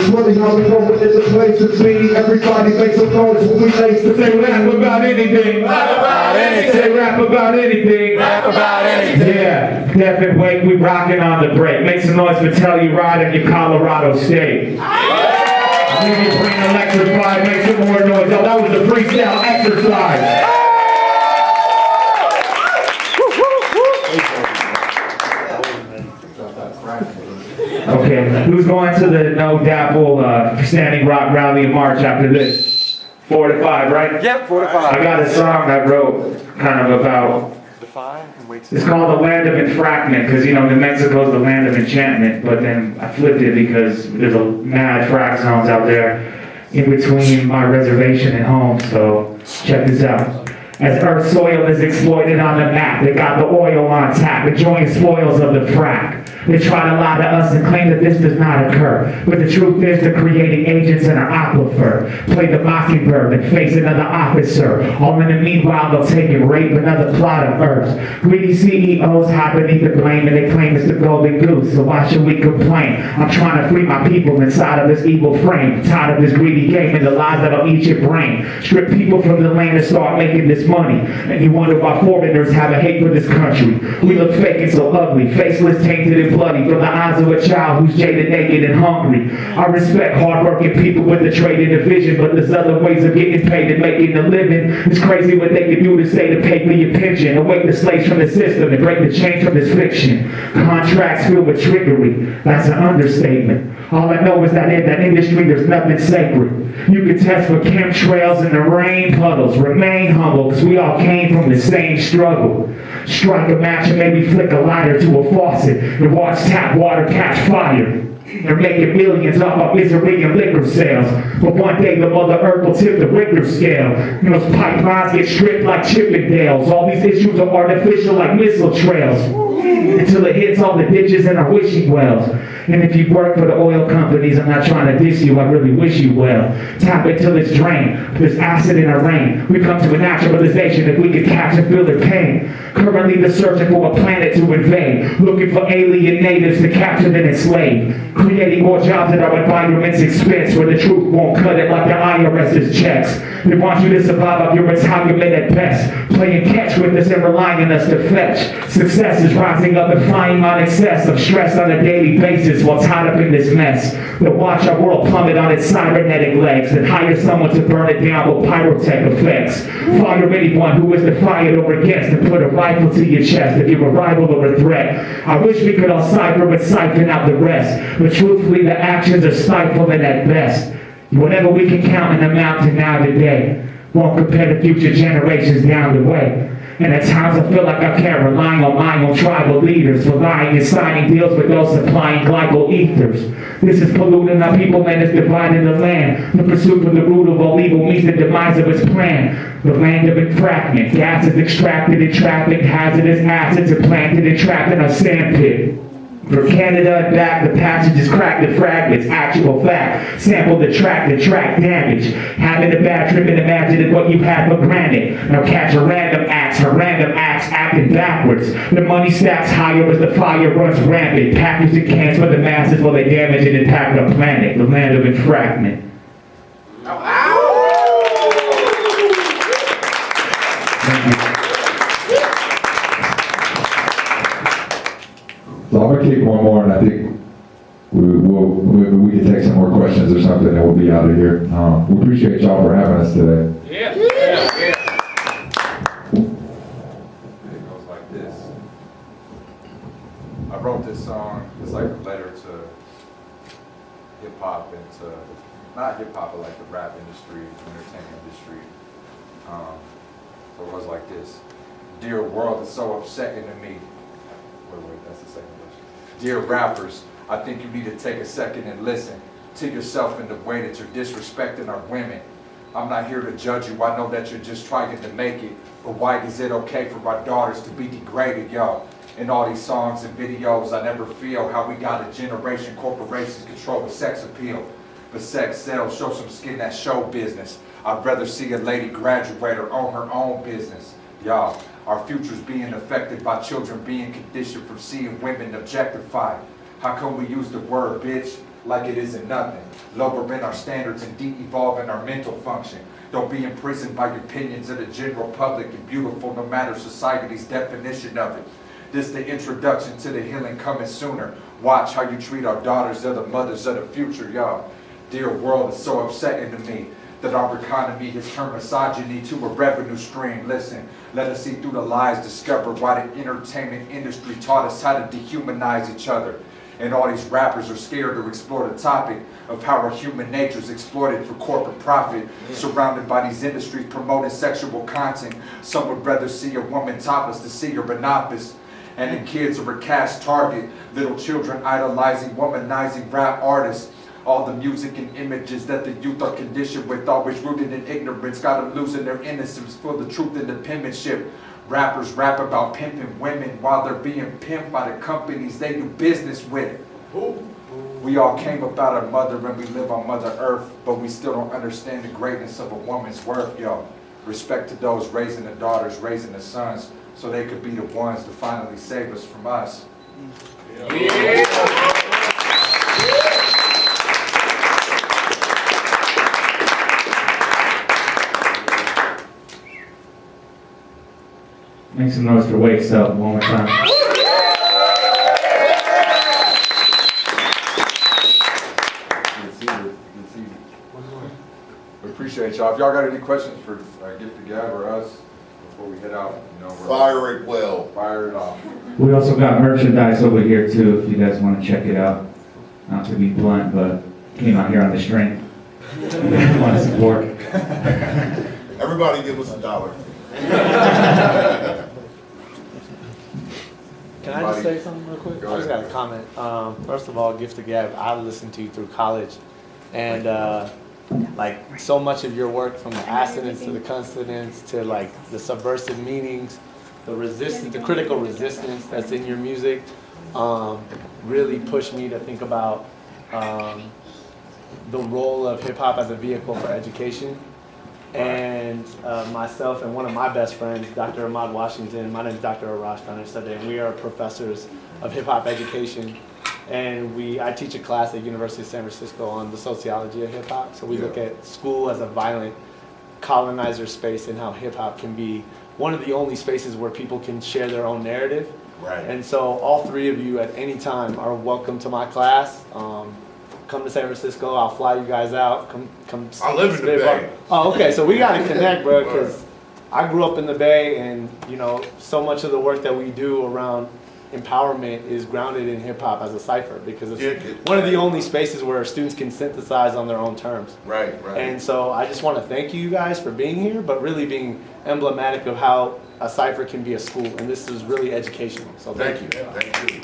funny how we know when there's a place to be. Everybody makes some noise when we lace to say rap about anything. Rap about anything. Say rap about anything. Rap about anything. Yeah, Deaf and Wake, we rocking on the break. Make some noise for Telluride in your Colorado State. We can bring electrified, make some more noise. Oh, that was a freestyle exercise. Okay, who's going to the No Dapple Standing Rock Rally in March after this? 4 to 5, right? Yep, 4 to 5. I got a song I wrote kind of about. Define and wait. It's called The Land of Enfragment, because you know New Mexico's the land of enchantment, but then I flipped it because there's a mad frack zones out there in between my reservation and home, so check this out. As earth soil is exploited on the map, they got the oil on tap, enjoying spoils of the frack. They try to lie to us and claim that this does not occur. But the truth is they're creating agents in our aquifer. Play the mockingbird and face another officer. All in the meanwhile, they'll take and rape another plot of earth. Greedy CEOs hide beneath the blame and they claim it's the golden goose. So why should we complain? I'm trying to free my people inside of this evil frame. Tired of this greedy game and the lies that'll eat your brain. Strip people from the land and start making this money. And you wonder why foreigners have a hate for this country. We look fake and so ugly, faceless, tainted, and bloody from the eyes of a child who's jaded, naked, and hungry. I respect hardworking people with a trade and a vision, but there's other ways of getting paid and making a living. It's crazy what they can do to say to pay for your pension, awake the slaves from the system and break the chains from this fiction. Contracts filled with trickery, that's an understatement. All I know is that in that industry there's nothing sacred. You can test for chemtrails in the rain puddles. Remain humble, because we all came from the same struggle. Strike a match and maybe flick a lighter to a faucet and watch tap water catch fire. They're making millions off of misery and liquor sales. But one day the Mother Earth will tip the Richter scale. And those pipelines get stripped like Chippendales. All these issues are artificial like missile trails. Until it hits all the ditches and our wishing wells. And if you work for the oil companies, I'm not trying to diss you, I really wish you well. Tap it till it's drained. There's acid in our rain. We come to a naturalization if we can catch and feel their pain. Currently they're searching for a planet to invade. Looking for alien natives to capture and enslave. Creating more jobs at our environment's expense, where the truth won't cut it like the IRS's checks. They want you to survive off your retirement at best. Playing catch with us and relying on us to fetch. Success is rising up and flying on excess of stress on a daily basis while tied up in this mess. They'll watch our world plummet on its cybernetic legs and hire someone to burn it down with pyrotech effects. Fire anyone who is defiant or against and put a rifle to your chest if you're a rival or a threat. I wish we could all cipher and siphon out the rest. But truthfully, the actions are stifling at best. Whatever we can count in the mountain now today won't compare to future generations down the way. And at times I feel like I can't rely on my own tribal leaders, relying and signing deals with those supplying glycol ethers. This is polluting our people and it's dividing the land. The pursuit for the root of all evil means the demise of its plan. The land of enfragment, gas is extracted and trapped in hazardous acids are planted and trapped in a sandpit. For Canada and back, the passage is cracked to fragments, actual fact. Sample the track damage. Having a bad trip and imagining what you had for granted. Now catch a random acts, acting backwards. The money stacks higher as the fire runs rampant. Packaged in cans for the masses while they damage and impact the planet, the land of enfragment. Thank you. So I'm gonna kick one more, and I think we can take some more questions or something, and we'll be out of here. We appreciate y'all for having us today. Yeah. It goes like this. I wrote this song. It's like a letter to hip hop and to not hip hop, but like the rap industry, entertainment industry. So it goes like this. Dear world, it's so upsetting to me. Wait, that's the second verse. Dear rappers, I think you need to take a second and listen to yourself in the way that you're disrespecting our women. I'm not here to judge you, I know that you're just trying to make it, but why is it okay for our daughters to be degraded, yo? In all these songs and videos, I never feel how we got a generation corporations control with sex appeal. But sex sells, show some skin, that show business. I'd rather see a lady graduate or own her own business. Y'all, our future's being affected by children being conditioned from seeing women objectified. How come we use the word bitch like it isn't nothing. Lowering our standards and de-evolving our mental function. Don't be imprisoned by opinions of the general public and beautiful no matter society's definition of it. This the introduction to the healing coming sooner. Watch how you treat our daughters, they're the mothers of the future, y'all. Dear world, it's so upsetting to me that our economy has turned misogyny to a revenue stream. Listen, let us see through the lies, discover why the entertainment industry taught us how to dehumanize each other. And all these rappers are scared to explore the topic of how our human nature is exploited for corporate profit. Surrounded by these industries promoting sexual content, some would rather see a woman topless to see her in office. And the kids are a cast target, little children idolizing, womanizing rap artists. All the music and images that the youth are conditioned with, always rooted in ignorance, got them losing their innocence for the truth and the penmanship. Rappers rap about pimping women while they're being pimped by the companies they do business with. We all came about our mother and we live on Mother Earth, but we still don't understand the greatness of a woman's worth, yo. Respect to those raising the daughters, raising the sons, so they could be the ones to finally save us from us. Make some noise for Wakes Up one more time. We appreciate y'all. If y'all got any questions for Gift to Gab or us before we head out, you know, Fire it well. Fire it off. We also got merchandise over here too, if you guys want to check it out. Not to be blunt, but came out here on the string. Want to support. Everybody give us $1. Can I just say something real quick? Go I just got ahead. a comment. First of all, Gift to Gab, I listened to you through college. And like so much of your work, from the assonance to the consonants to like the subversive meanings, the resistance, the critical resistance that's in your music, really pushed me to think about the role of hip hop as a vehicle for education. And myself and one of my best friends, Dr. Ahmad Washington, my name is Dr. Arash Khanasade, and we are professors of hip hop education. And I teach a class at University of San Francisco on the sociology of hip hop. So we look at school as a violent colonizer space and how hip hop can be one of the only spaces where people can share their own narrative. Right. And so all three of you at any time are welcome to my class. Come to San Francisco, I'll fly you guys out. Come. I live in the Bay. Oh, okay. So we gotta connect, bro. Because I grew up in the Bay, and you know, so much of the work that we do around empowerment is grounded in hip hop as a cipher, because it's one of the only spaces where students can synthesize on their own terms. Right. And so I just want to thank you guys for being here, but really being emblematic of how a cipher can be a school, and this is really educational. So thank you. Thank you.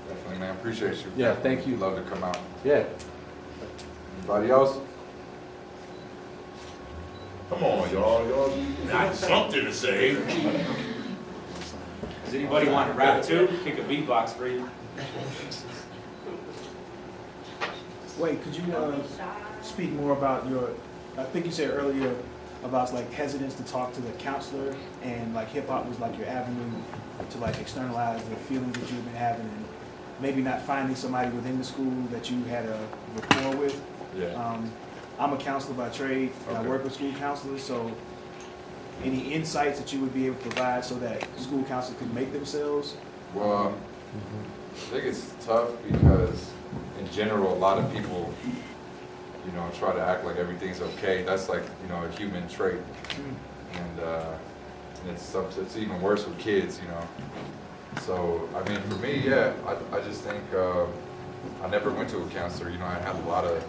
Definitely, man. Appreciate you. Yeah, thank you. Love to come out. Yeah. Anybody else? Come on, y'all. Y'all got something to say. Does anybody want to rap too? Kick a beatbox for you. Wait, could you speak more about I think you said earlier about like hesitance to talk to the counselor, and like hip hop was like your avenue to like externalize the feelings that you've been having, and maybe not finding somebody within the school that you had a rapport with. Yeah. I'm a counselor by trade, and I work with school counselors, so any insights that you would be able to provide so that school counselors could make themselves? Well, I think it's tough because in general, a lot of people, you know, try to act like everything's okay. That's like, you know, a human trait. And it's even worse with kids, you know. So, I mean, for me, yeah, I just think I never went to a counselor. You know, I had a lot of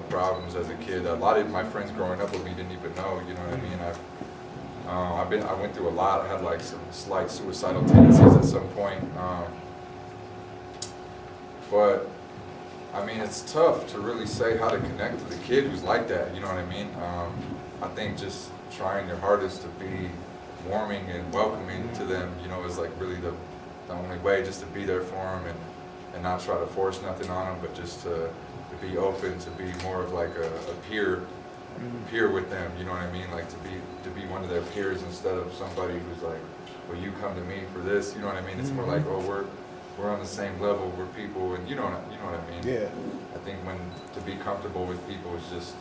problems as a kid. A lot of my friends growing up with me didn't even know, you know what I mean? I went through a lot. I had like some slight suicidal tendencies at some point. But I mean, it's tough to really say how to connect with a kid who's like that, you know what I mean? I think just trying your hardest to be warming and welcoming to them, you know, is like really the only way, just to be there for them and not try to force nothing on them, but just to be open, to be more of like a peer with them, you know what I mean? Like to be one of their peers instead of somebody who's like will you come to me for this? You know what I mean? It's more like, oh, we're on the same level, we're people, and you know what I mean? Yeah. I think when to be comfortable with people is just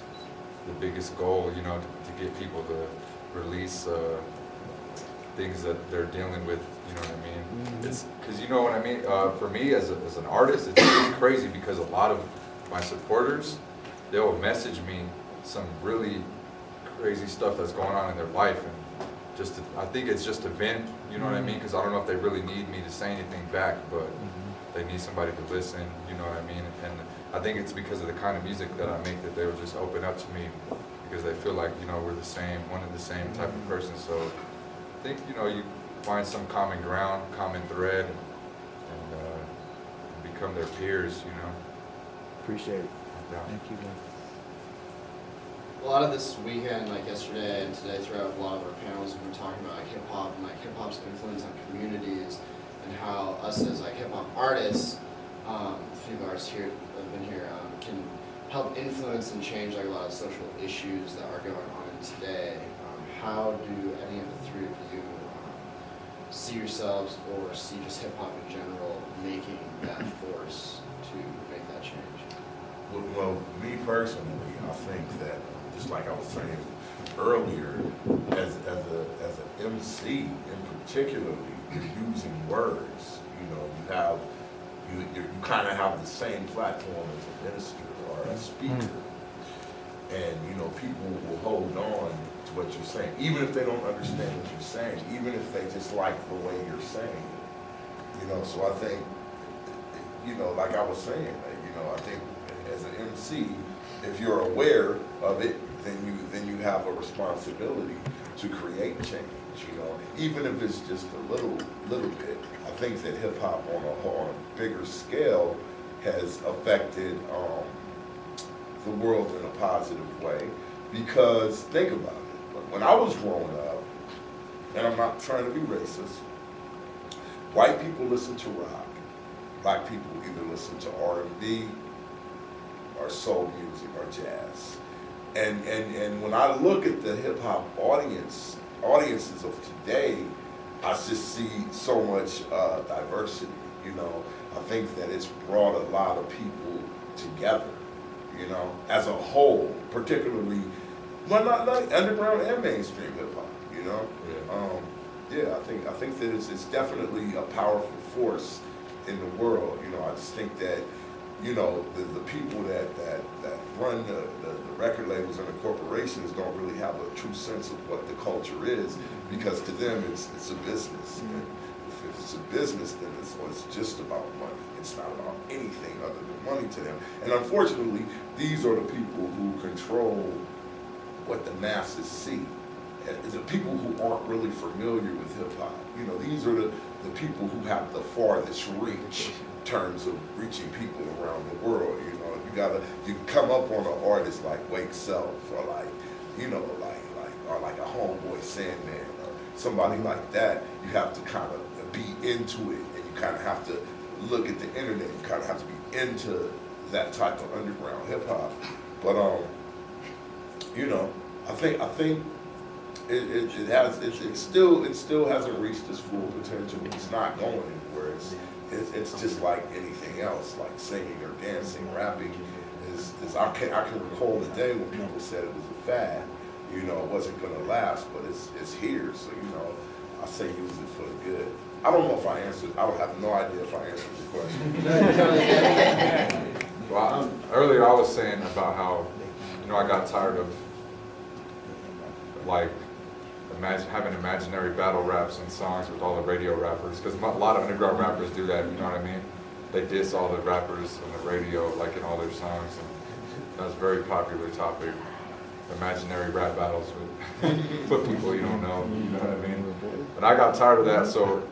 the biggest goal, you know, to get people to release things that they're dealing with, you know what I mean? It's because you know what I mean. For me as an artist, it's crazy because a lot of my supporters, they'll message me some really crazy stuff that's going on in their life, and I think it's just a vent, you know what I mean? Because I don't know if they really need me to say anything back, but they need somebody to listen, you know what I mean? And I think it's because of the kind of music that I make that they will just open up to me because they feel like, you know, we're the same, one and the same type of person. So I think, you know, you find some common ground, common thread, and become their peers, you know? Appreciate it. Yeah. Thank you, man. A lot of this weekend, like yesterday and today, throughout a lot of our panels, we were talking about like hip hop and like hip hop's influence on communities, and how us as like hip hop artists, a few of the artists here have been here, can help influence and change like a lot of social issues that are going on today. How do any of the three of you see yourselves, or see just hip hop in general, making that force to make that change? Well, me personally, I think that, just like I was saying earlier, as an MC in particularly, you're using words. You know, you kind of have the same platform as a minister or a speaker, and you know, people will hold on to what you're saying, even if they don't understand what you're saying, even if they just like the way you're saying it. You know, so I think, you know, like I was saying, you know, I think as an MC, if you're aware of it, then you have a responsibility to create change. You know, even if it's just a little bit. I think that hip hop on a bigger scale has affected the world in a positive way, because think about it. When I was growing up, and I'm not trying to be racist, white people listen to rock, black people either listen to R&B or soul music or jazz. And when I look at the hip hop audiences of today, I just see so much diversity. You know, I think that it's brought a lot of people together. You know, as a whole, particularly, well, not underground and mainstream hip hop. You know, I think that it's definitely a powerful force in the world. You know, I just think that, you know, the people that run the record labels and the corporations don't really have a true sense of what the culture is, because to them it's a business. And if it's a business, then it's just about money. It's not about anything other than money to them. And unfortunately, these are the people who control what the masses see. The people who aren't really familiar with hip hop. You know, these are the people who have the farthest reach in terms of reaching people around the world. You know, you come up on an artist like Wake Self, or like, you know, like a Homeboy Sandman or somebody like that. You have to kind of be into it, and you kind of have to look at the internet. You kind of have to be into that type of underground hip hop. But you know, I think it still hasn't reached its full potential. It's not going anywhere. It's just like anything else, like singing or dancing, rapping. I can recall the day when people said it was a fad. You know, it wasn't going to last, but it's here. So, you know, I say use it for the good. I don't know if I answered. I would have no idea if I answered your question. Well, earlier I was saying about how, you know, I got tired of like having imaginary battle raps and songs with all the radio rappers, because a lot of underground rappers do that. You know what I mean? They diss all the rappers on the radio, like in all their songs, and that's a very popular topic. Imaginary rap battles with people you don't know. You know what I mean? And I got tired of that, so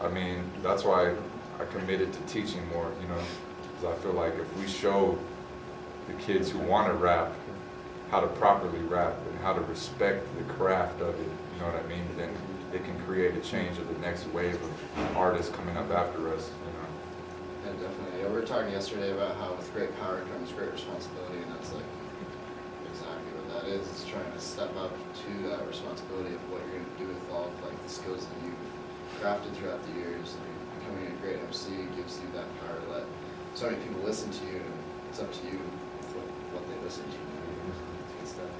I mean that's why I committed to teaching more. You know, because I feel like if we show the kids who want to rap how to properly rap and how to respect the craft of it, you know what I mean, then it can create a change of the next wave of artists coming up after us, you know. Yeah, definitely. Yeah, we were talking yesterday about how with great power comes great responsibility, and that's like exactly what that is. It's trying to step up to that responsibility of what you're going to do with all of, like, the skills that you've crafted throughout the years. And becoming a great MC gives you that power to let so many people listen to you, and it's up to you what they listen to. Good stuff.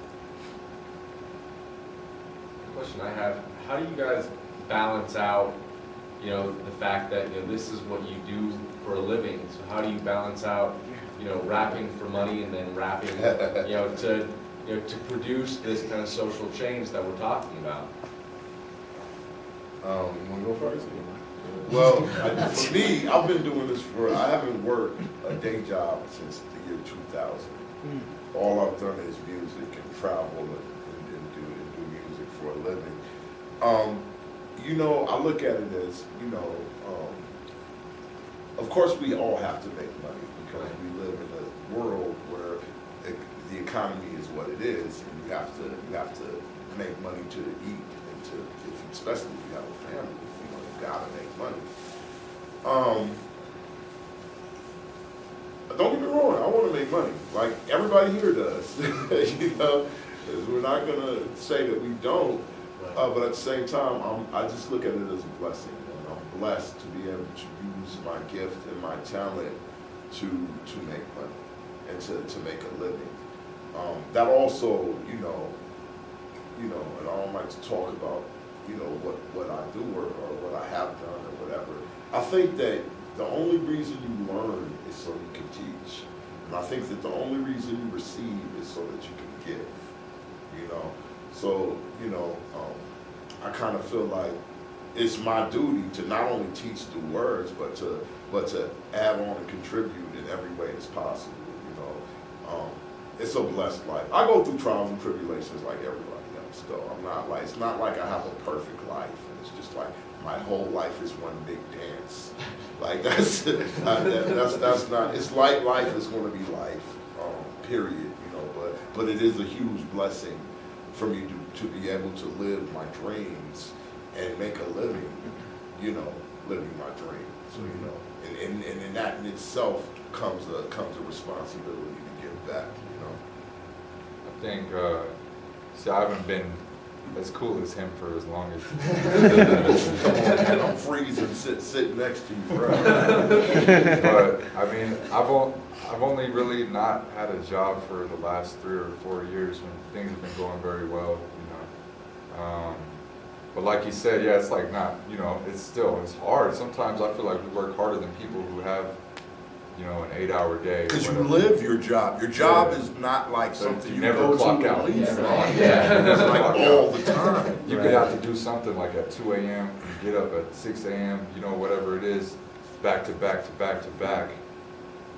The question I have, how do you guys balance out, you know, the fact that, you know, this is what you do for a living? So how do you balance out, you know, rapping for money and then rapping, to produce this kind of social change that we're talking about? You wanna go first? Well, for me, I've been doing this I haven't worked a day job since the year 2000. All I've done is music and travel and do music for a living. You know, I look at it as, you know, of course we all have to make money because we live in a world where the economy is what it is, and you have to make money to eat and especially if you have a family, you know, you gotta make money. Don't get me wrong, I want to make money, like everybody here does. You know, we're not gonna say that we don't, but at the same time, I just look at it as a blessing, and I'm blessed to be able to use my gift and my talent to make money and to make a living. That also, you know, and I don't like to talk about, you know, what I do or what I have done or whatever. I think that the only reason you learn is so you can teach. And I think that the only reason you receive is so that you can give, you know. So, you know, I kind of feel like it's my duty to not only teach through words, but to add on and contribute in every way that's possible, you know. It's a blessed life. I go through trials and tribulations like everybody else, though. It's not like I have a perfect life, and it's just like my whole life is one big dance. Like that's not. It's like life is going to be life, period. You know, but it is a huge blessing for me to be able to live my dreams and make a living. You know, living my dream. So you know, and in that in itself comes a responsibility to give back. You know. I think, see, I haven't been as cool as him for as long as. Come on, man, I'm freezing sitting next to you, bro. But I mean, I've only really not had a job for the last 3 or 4 years when things have been going very well, you know. But like you said, yeah, it's like not, you know, it's hard. Sometimes I feel like we work harder than people who have, you know, an 8-hour day. Because you live your job. Your job is not like something you never go clock to out. and leave from. Yeah. It's like all the time. You could have to do something like at 2 a.m., get up at 6 a.m., you know, whatever it is, back to back to back to back.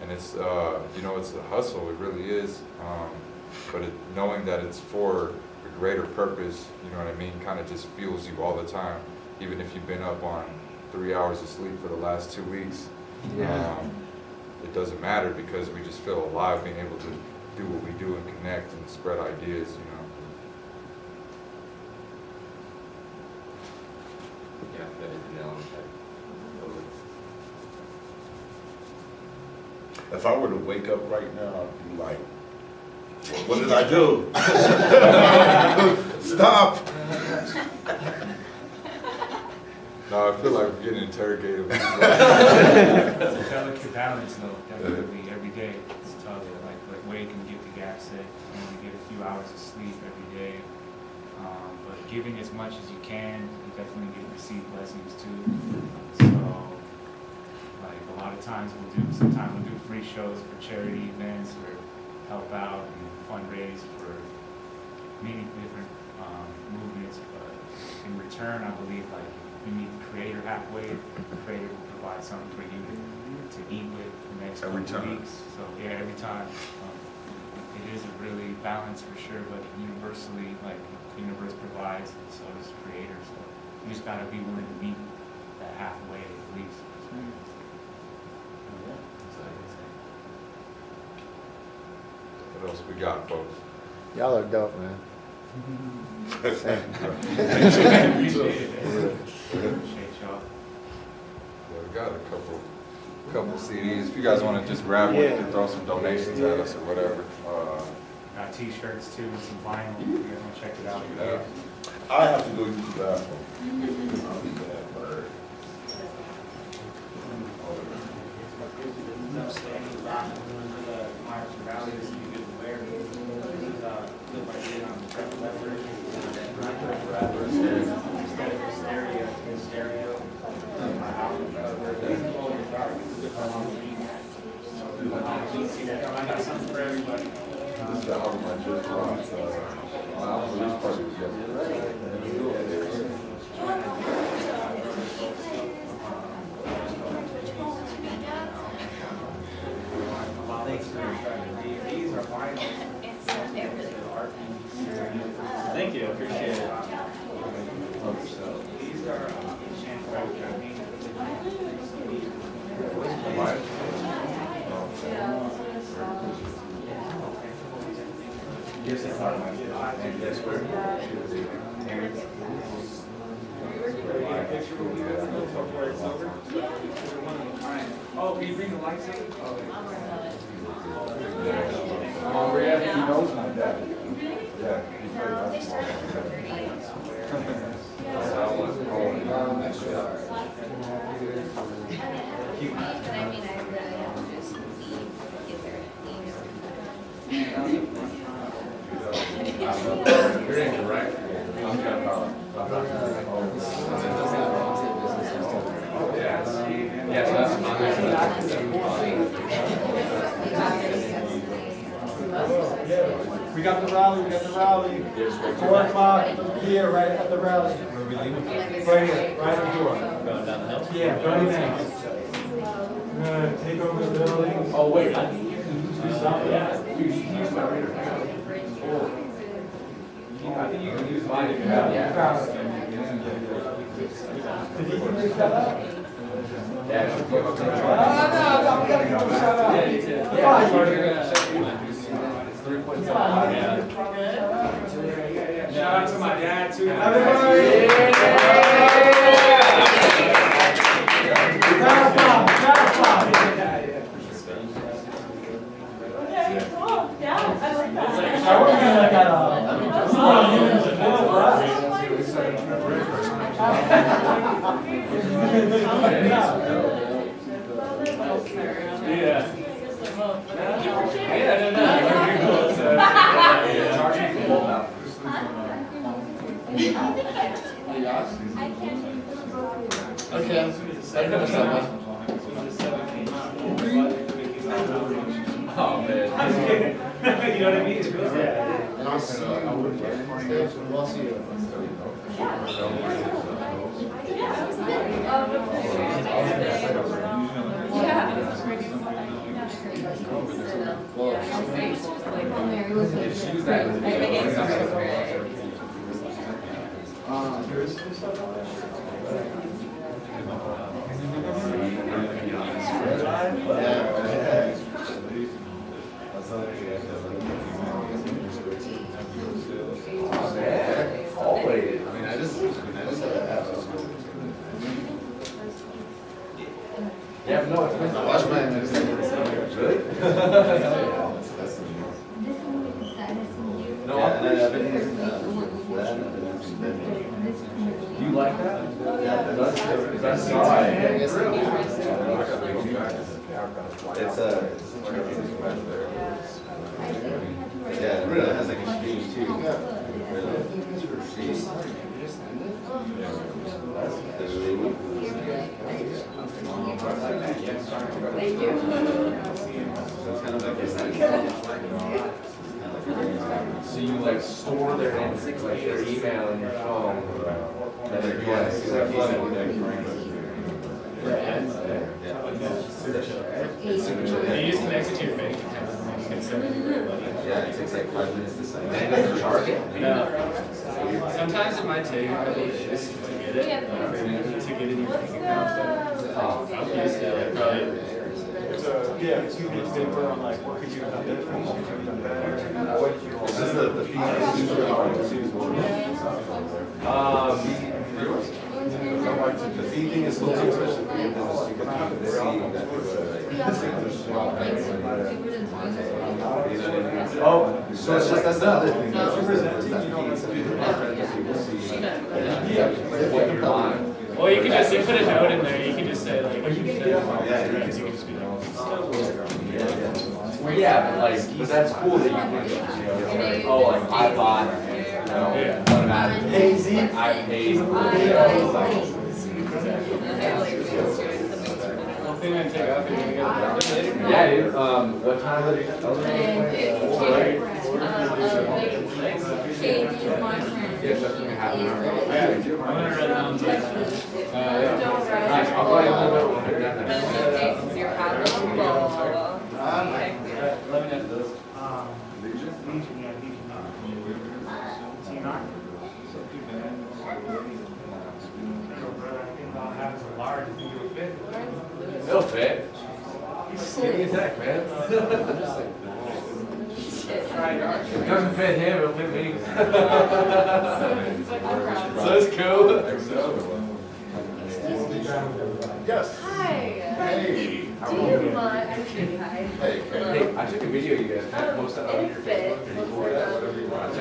And it's, you know, it's a hustle, it really is. But knowing that it's for a greater purpose, you know what I mean, kind of just fuels you all the time. Even if you've been up on 3 hours of sleep for the last 2 weeks. It doesn't matter because we just feel alive being able to do what we do and connect and spread ideas, you know. Yeah, that is the element. If I were to wake up right now, I'd be like, what did I do? Stop. No, I feel like we're getting interrogated. It's a delicate balance, though, definitely, every day. It's tough, like where you can get the gap set, you get a few hours of sleep every day. But giving as much as you can, you definitely receive blessings too. So, like a lot of times sometimes we'll do free shows for charity events or help out and fundraise for many different movements. But in return, I believe like you meet the creator halfway, the creator will provide something for you to eat with the next Every couple time. weeks. So yeah, every time. It is a really balance for sure, but universally, like the universe provides, and so does the creator. So you just gotta be willing to meet that halfway at least. Yeah, that's what I would say. What else we got, folks? Y'all are dope, man. Appreciate it. Appreciate y'all. Yeah, we got a couple CDs. If you guys want to just grab one, you can throw some donations at us or whatever. Got t-shirts too and some vinyl. If you guys wanna check it out. Yeah. I have to go use the bathroom. I'll be back. I got something for everybody. This is the album I just brought. My album release party was yesterday. These are finals. Thank you, appreciate it. These are Yes, it's hard. And that's where. Oh, can you bring the lights in? Maria, he knows my dad. Yeah, he's very nice. You're incorrect. I'm John Carl. Yes, that's We got the rally, we got the rally. 4 o'clock here, right at the rally. Where are we leaving? Right here, right at the door. Going down the hill? Yeah, very nice. We're gonna take over the building. Oh, wait. I think you can use mine if you have it. Did he finish that up? Yeah. No, we gotta go shut up. Yeah, you did. Shout out to my dad too. I wasn't gonna let that Okay. Oh, man. You know what I mean? It's really sad. And I'll see you. We'll see you. Always. I mean, I just yeah, no, it's been. Watch my Really? No, do you like that? That's right. Yeah, it really has like a speech too. Thank you. So you like store their entry, like their email in your phone, and then You just connect it to your bank account. Yeah, it takes like 5 minutes to sign. and it doesn't charge it. No. Sometimes it might take a couple days to get it, in your bank account. I'm used to it, probably. Yeah, it's you get paper on like what could you have done different, what could you have done better. This is the fee is super hard too. The fee thing is a little too expensive for your business. You can see that oh, so it's just that's the other thing. If you present it, you don't have to do What you're buying. Well, you can just put a note in there. You can just say like, you can just be Well, yeah, but like, but that's cool that you can, oh, like I bought Hazy. I paid. Yeah, dude, what time is it? Yes, that's gonna happen. Nice, I'll call you a little bit when we're done He'll fit. He's skinny as heck, man. It doesn't fit him, it'll fit me. So it's cool. Yes. Hi. Hey. Do you mind? I'm Katie. Hi. Hey, hey. Hey, I took a video of you guys. Can I post that on your Facebook? Or you for that, whatever you want.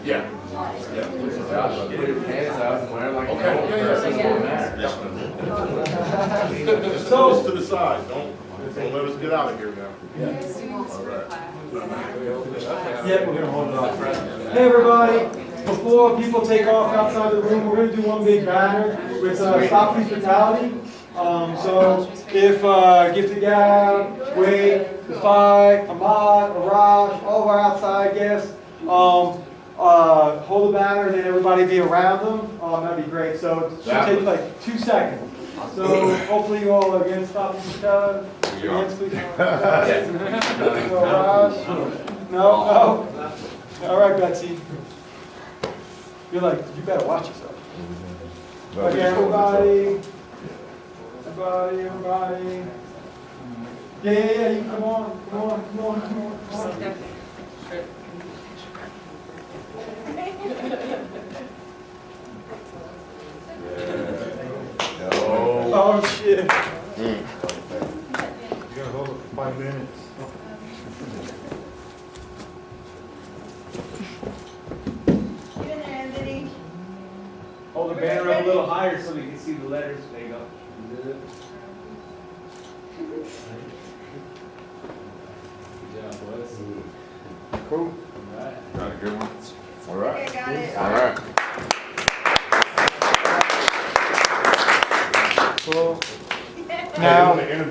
Yeah. Josh, put your pants up and wear like a Just close to the side. Don't let us get out of here now. All right. Yeah, we're gonna hold it off. Hey, everybody. Before people take off outside the room, we're gonna do one big banner with Stop Police Brutality. So if Gifted Gab, Wade, Defy, Ahmad, Arash, all of our outside guests, hold the banner and then everybody be around them, that'd be great. So it should take like 2 seconds. So hopefully you all are again Stop Police Brutality. Hands, please. So, Arash? No? All right, Betsy. You're like, you better watch yourself. Okay, everybody. Yeah, you come on. Oh, shit. You gotta hold it for 5 minutes. Hold the banner up a little higher so we can see the letters. There you go. Cool. Got a good one. All right. Okay, got it. All right. Cool.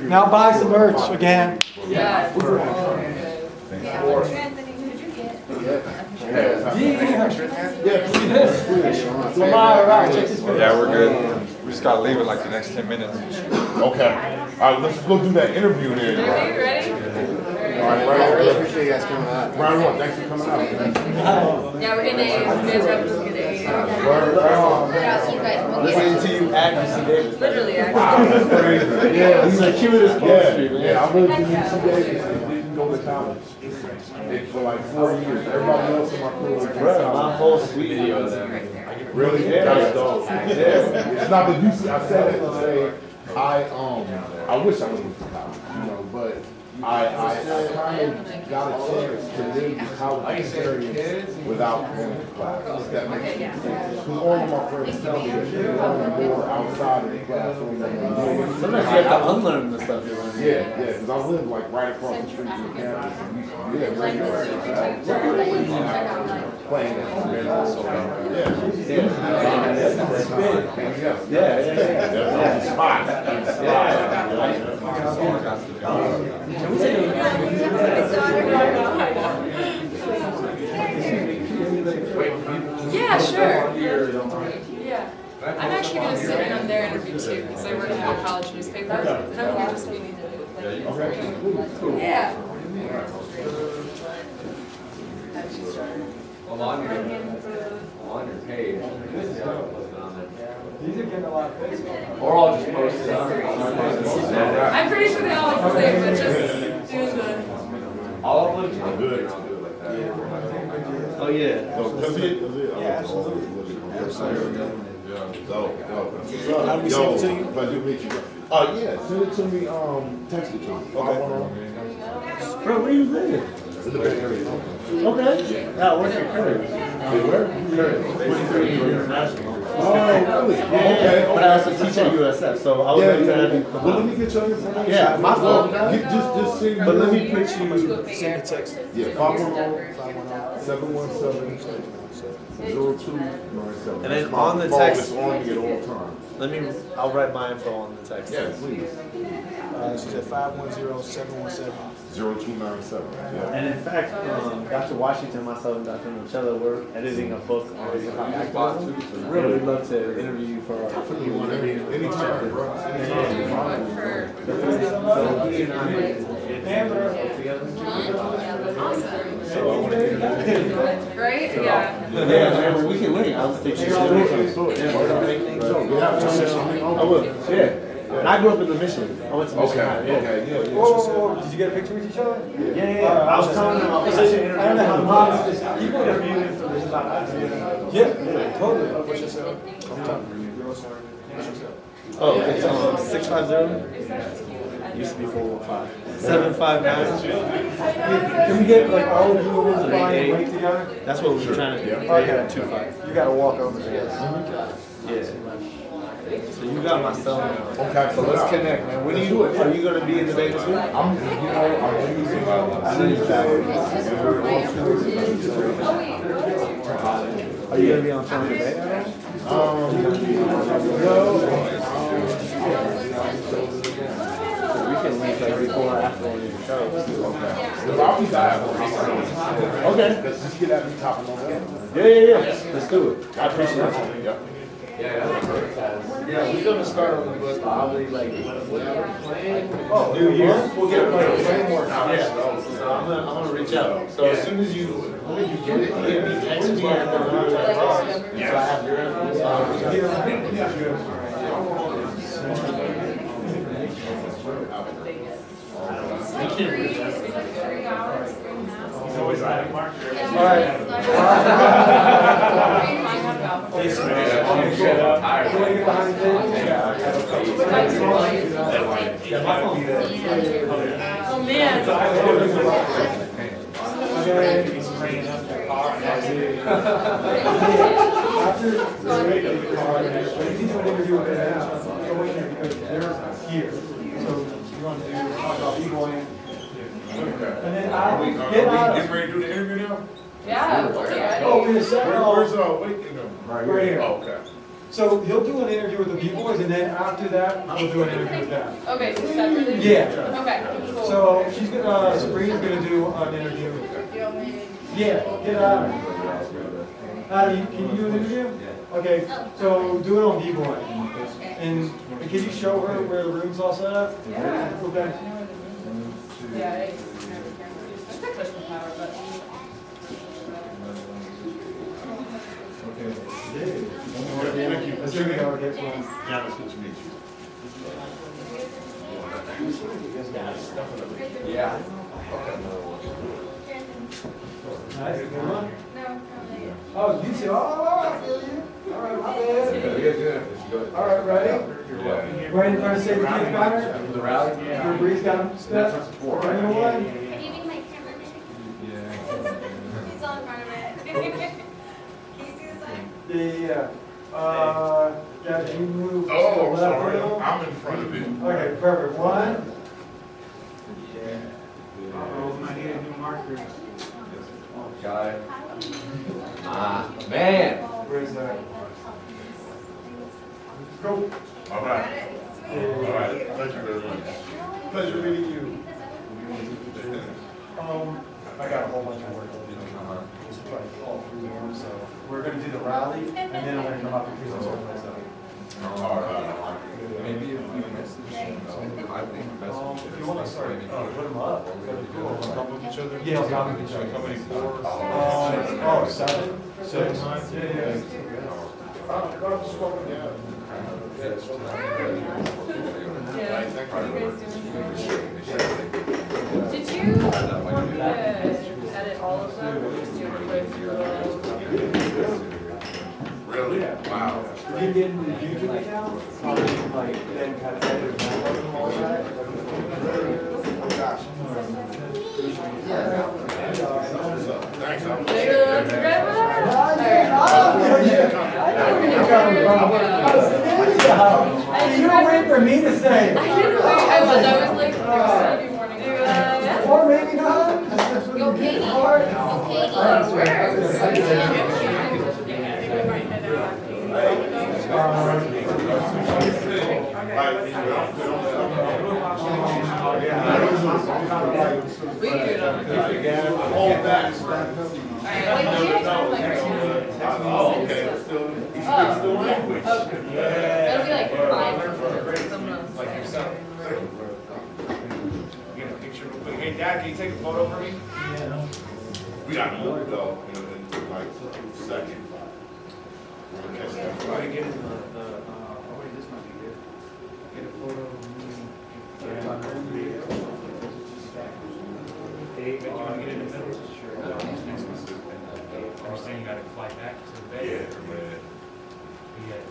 Now buy some merch again. Yeah. Anthony, who'd you get? Lamar, right, check this video. Yeah, we're good. We just gotta leave it like the next 10 minutes. Okay. All right, let's go do that interview then. Are you ready? All right, I really appreciate you guys coming out. round one. Thanks for coming out. Yeah, we're getting A's. You guys are just getting A's. Yeah, you guys will Listening get to you act, you see Davis. literally actually. Yeah, He's the cutest poetry, man. yeah, I lived in UC Davis and didn't go to college. For like 4 years. Everybody else in my crew was in My college. whole sweet Video of them. Really? Yeah. That's dope. Yeah. It's not the UC. I said it to say I wish I went to college, you know, but I kind of got a chance to live the college experience without going to class. If that makes sense. Because all of my friends tell me that they're learning more outside of the classroom than they do. Sometimes you have to unlearn the stuff you're learning. Yeah, because I live like right across the street from the campus. And playing at home. Yeah, sure. Yeah. I'm actually going to sit in on their interview too, because I work at a college newspaper. And I'm here just meeting to Yeah. I'm on your page. These are getting a lot of Facebook. Or I'll just post it on Snapchat. I'm pretty sure they all look the same, but just doing the. I'll upload it. I'm good. I'll do it like that. Oh, yeah. That's it. Yeah, absolutely. So, how do we send it to you? If I do meet you. Yeah, send it to me, text it to me. Bro, where you live? In the Bay Area. Okay. Now, what's your current? Where? Current. International. really? Okay, But I also teach at USF, so I would like to have you come Well, let me out. get your information. Yeah, my fault. Just send me. But let me put you. Send a text. Yeah, 510-717-0297. And then on the Phone text- is on me at all times. I'll write my info on the text. Yes, please. She said 510-717. 0297, yeah. And in fact, Dr. Washington, myself, and Dr. Michelle, we're editing a book on hip hop activism. So really would love to interview you for our. You want to be Anytime, bro. For- So he and I did together. Awesome. So I want to interview. Right? Yeah. Yeah, man, we can link. I'll take you to the story. Yeah, I will. Yeah. And I grew up in the Mission. I went to Mission High. Yeah. Whoa, did you get a picture with each other? Yeah. I was telling them I was I don't know how the moms just people are viewing for this about Yeah, totally. What's your cell? Oh, it's 650. Used to be 415. 759. Can we get like all of you over to buy and link together? That's what we were trying to do. Okay. 25. You gotta walk over there. Yeah. So you got my cell now. Okay, So let's connect, man. When are you gonna be in the Bay this week? I'm using I know you're traveling. Are you gonna be on Tony Bay? We can link like before or after one of your shows. I'll be back. Okay. Let's just get at the top of the list. Yeah. Let's do it. I appreciate it. Yep. Yeah, we're gonna start on the book probably like whatever plan. New Year's, we'll get like a framework. Yeah, so I'm gonna reach out. So as soon as you get it, hit me, text me, and then I'll try to talk. So I have your info. So I'll reach out. Oh, man. After the you do an interview with them now, go in there because they're here. So you want to talk about B-boying. And then Are we get out. getting ready to do the interview now? Yeah. Yeah. Oh, in a second. Where's wait, Right here. Oh, okay. So he'll do an interview with the B-boys and then after that, we'll do an interview with them. Okay, so separately? Yeah. Okay, cool. So she's gonna, Sabrina's gonna do an interview. Yeah, get out of it. Can you do an interview? Okay, so do it on B-boy. And can you show her where the room's all set up? Yeah. Okay. Yeah, it's the cushion power, but. Let's do it over here. Yeah, it's good to meet you. Yeah. Nice, good one. Oh, you too. Oh, I feel you. All right, my bad. All right, ready? Right in front of Save the Kids banner? The rally? Where Bree's got him set? Running away? Can you make my camera big? He's on front of it. Can you see the sign? Yeah. Yeah, can you move? to Oh, the left a sorry, little? I'm in front of it. Okay, perfect. One. I need a new marker. Got it. Ah, man. Where's that? Go. All right. All right. Thank you very much. Pleasure meeting you. I got a whole bunch of work to do. Like all three of them, so we're gonna do the rally, and then I'm gonna come up and present some myself. All right. Maybe if we message, I think If you wanna start, put them up, that'd be cool. Couple each other? Yeah, I'll copy each other. How many floors? 7? 6. Yeah. Did you edit all of them or just do a quick? Really? Wow. If you get into the YouTube account, like, then kind of edit them all that. Thanks. Are you gonna look good with that? Alright. You don't wait for me to say. I didn't wait. I was like, Saturday morning. Or maybe not. Go Katie. Hold back. Oh, okay. Still language. It'll be like 5 someone else. Like yourself. Get a picture real quick. Hey, Dad, can you take a photo for me? We got to move though, in like second. Try to get in the oh wait, this might be good. Get a photo of me. Dave, you want to get in the middle? Sure. Understand you got to fly back to the bay. Yeah. Yes.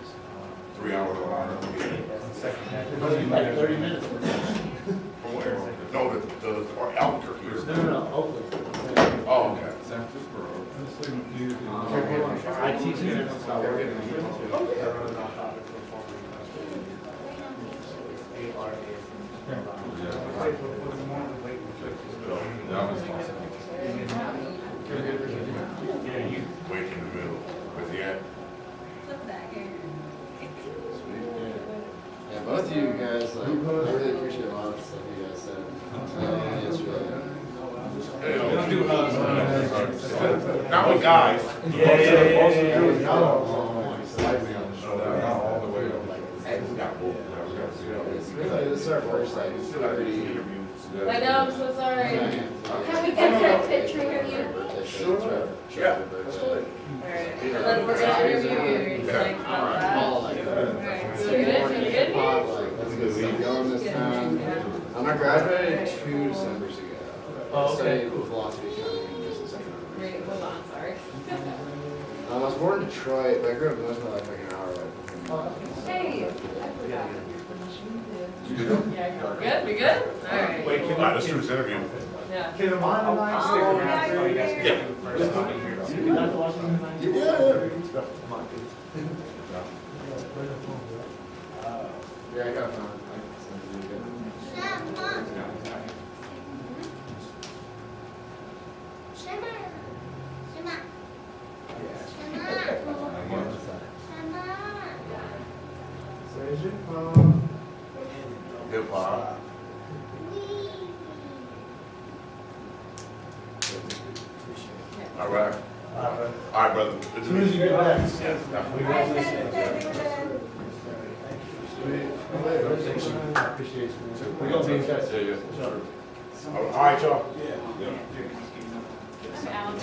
3 hours line. 1 second. Like 30 minutes. From where? No, the Albuquerque. No, Oakland. Oh, okay. I teach here. Yeah, you. Wait in the middle. Where's he at? Flip that here. Yeah, both of you guys, like, I really appreciate a lot of the stuff you guys said. Yesterday. Let's do hugs. Not with guys. This is our first, like, 30. I know, I'm so sorry. Can we get that picture of you? Sure. Yeah. Alright, and then we're gonna interview you, like, All like that. Alright, so good, you good? Let's go in this town. I graduated 2 Decembers ago. I studied philosophy, accounting, and business economics. Wait, hold on, sorry. I was born in Detroit, but I grew up most of my life like an hour away from here. Hey, I forgot. Yeah, good, we good? Alright. Wait, can All right, let's do this interview. Yeah. Can Amanda and I Stick stick around so you guys Yeah. can do the first one here. You got to watch it tonight? Yeah, I got fun. Hip hop. All right. All right, brother. Good to As soon as meet you get back. Yeah, definitely. Appreciate you. We're going to be in touch. Yeah, yeah. All right, y'all. I'm Alex.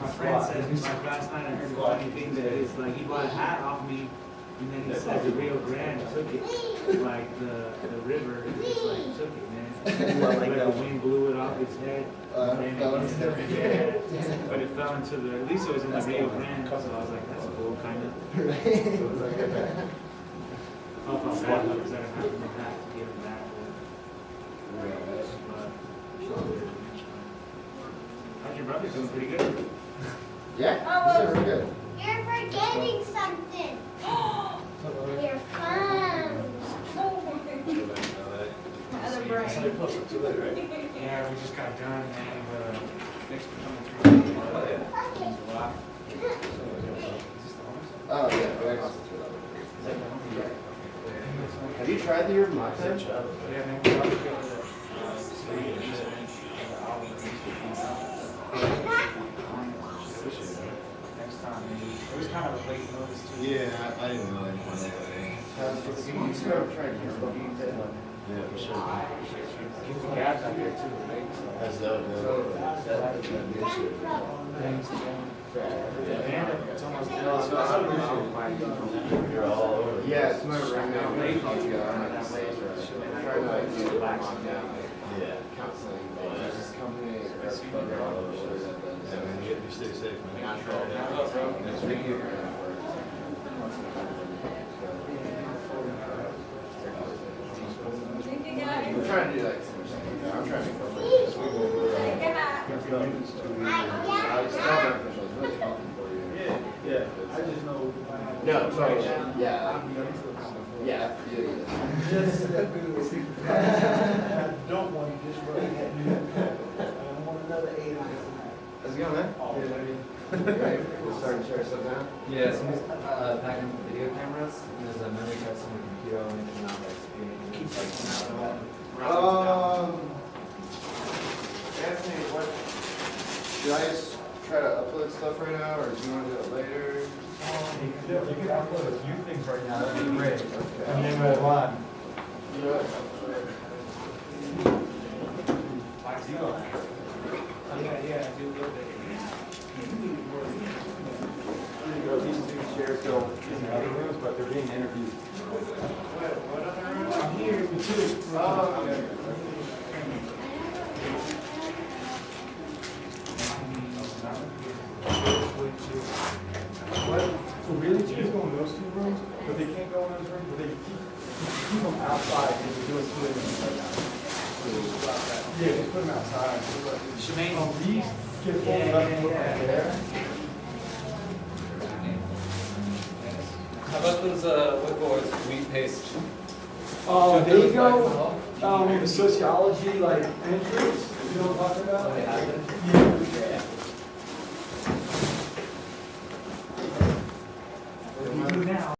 My friend says, like last night I heard a funny thing that it's like he bought a hat off me and then he said the Rio Grande took it, like the river just like took it, man. Like the wind blew it off his head. Yeah, but it fell into the, at least it was in the Rio Grande, so I was like, that's cool, kind of. I felt bad because I didn't have the hat to give him back. How's your brother doing? Pretty good? Yeah, this is really good. You're forgetting something. Your phone. Other brain. Yeah, we just got done, man, but thanks for coming through. Means a lot. Oh, yeah, very awesome. Have you tried the yerba mate? Yeah, man, we're about to go to next time, maybe. It was kind of a late notice too. Yeah, I didn't really want to. Yeah, for sure. Get the gas out there too, right? That's dope, Thanks, man. It's almost done. You're all over. Yeah, it's my right now. I'm trying to like do it back on down, like Yeah. counseling. There's this company that's program all over the that does Yeah, man, you stay safe, man. natural. It's really good. Thank you, guys. I'm trying to do like some. I'm trying to. Take a hat. No, totally. Yeah. Yeah. I don't want to just run at you. I don't want another 8 on this. How's it going, man? Great. We'll start and share stuff now. Yeah, so he's packing up the video cameras, and there's a memory card on the computer, only to not like keep Anthony, what? Should I just try to upload stuff right now, or do you want to do it later? Yeah, if you could upload a few things right now, that'd be great. And then we'll run. You know what? Yeah, I do a little bit. These two chairs go in the other rooms, but they're being interviewed. I'm here with you. Oh, okay. So really, chairs go in those 2 rooms, but they can't go in those rooms, but they keep them outside because they're doing 2 interviews right now. Yeah, just put them outside. Shemaine, these get folded up and put right there. How about those, what boys, wheat paste? They go, the sociology, like, entries, you know what I'm talking about? Oh, they have it? Yeah.